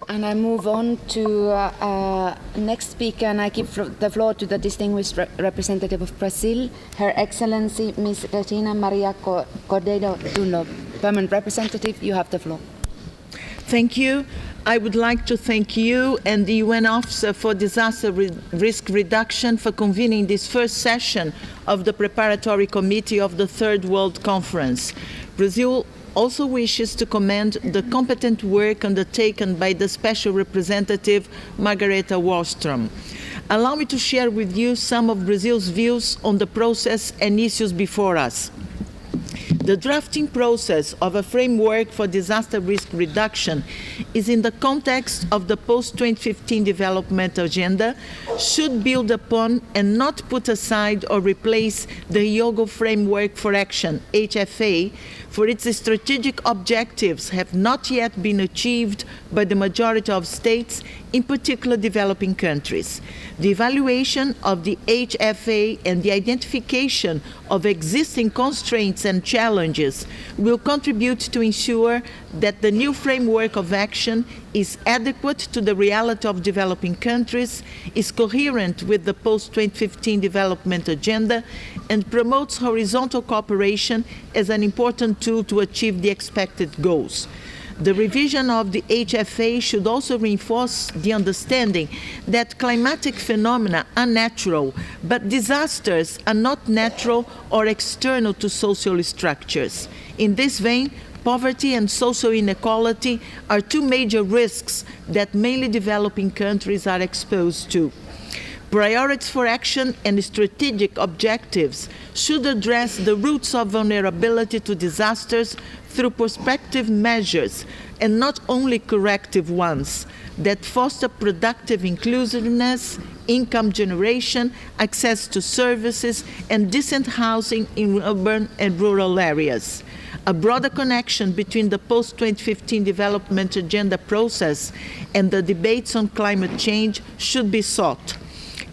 And I move on to next speaker, and I give the floor to the distinguished representative of Brazil, Her Excellency Ms. Regina Maria Cordeiro Dunlop. Permanent representative, you have the floor. Thank you. I would like to thank you and the UN Officer for Disaster Risk Reduction for convening this first session of the Preparatory Committee of the Third World Conference. Brazil also wishes to commend the competent work undertaken by the Special Representative Margareta Wallström. Allow me to share with you some of Brazil's views on the process and issues before us. The drafting process of a framework for disaster risk reduction is in the context of the post-2015 development agenda, should build upon and not put aside or replace the Hyogo Framework for Action, HFA, for its strategic objectives have not yet been achieved by the majority of states, in particular developing countries. The evaluation of the HFA and the identification of existing constraints and challenges will contribute to ensure that the new framework of action is adequate to the reality of developing countries, is coherent with the post-2015 development agenda, and promotes horizontal cooperation as an important tool to achieve the expected goals. The revision of the HFA should also reinforce the understanding that climatic phenomena are natural, but disasters are not natural or external to social structures. In this vein, poverty and social inequality are two major risks that mainly developing countries are exposed to. Priorities for action and strategic objectives should address the roots of vulnerability to disasters through prospective measures and not only corrective ones that foster productive inclusiveness, income generation, access to services, and decent housing in urban and rural areas. A broader connection between the post-2015 development agenda process and the debates on climate change should be sought.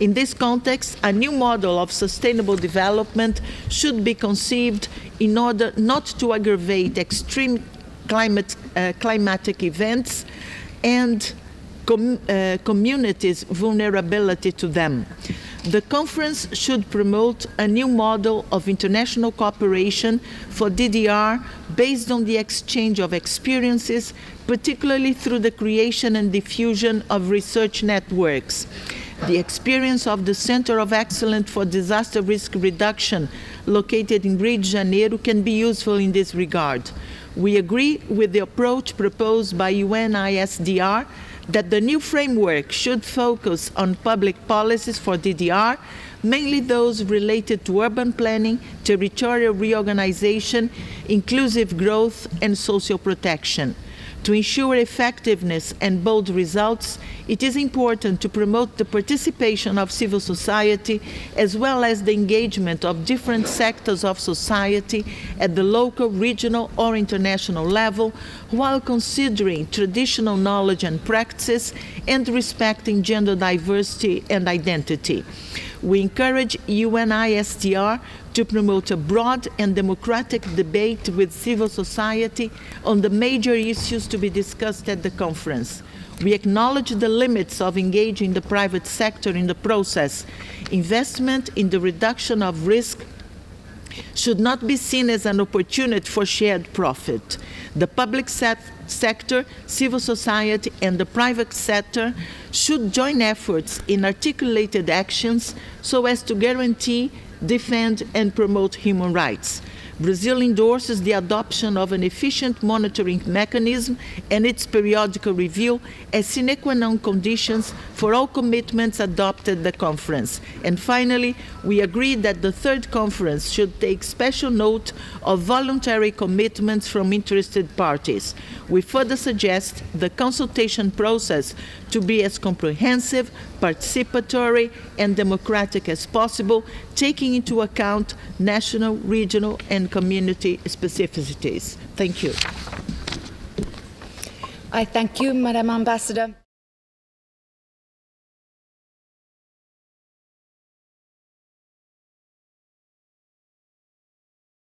In this context, a new model of sustainable development should be conceived in order not to aggravate extreme climatic events and communities' vulnerability to them. The conference should promote a new model of international cooperation for DRR based on the exchange of experiences, particularly through the creation and diffusion of research networks. The experience of the Center of Excellence for Disaster Risk Reduction, located in Rio de Janeiro, can be useful in this regard. We agree with the approach proposed by UNISDR that the new framework should focus on public policies for DRR, mainly those related to urban planning, territorial reorganization, inclusive growth, and social protection. To ensure effectiveness and bold results, it is important to promote the participation of civil society as well as the engagement of different sectors of society at the local, regional, or international level, while considering traditional knowledge and practices and respecting gender diversity and identity. We encourage UNISDR to promote a broad and democratic debate with civil society on the major issues to be discussed at the conference. We acknowledge the limits of engaging the private sector in the process. Investment in the reduction of risk should not be seen as an opportunity for shared profit. The public sector, civil society, and the private sector should join efforts in articulated actions so as to guarantee, defend, and promote human rights. Brazil endorses the adoption of an efficient monitoring mechanism and its periodical review as sine qua non conditions for all commitments adopted at the conference. And finally, we agree that the third conference should take special note of voluntary commitments from interested parties. We further suggest the consultation process to be as comprehensive, participatory, and democratic as possible, taking into account national, regional, and community specificities. Thank you. I thank you, Madam Ambassador.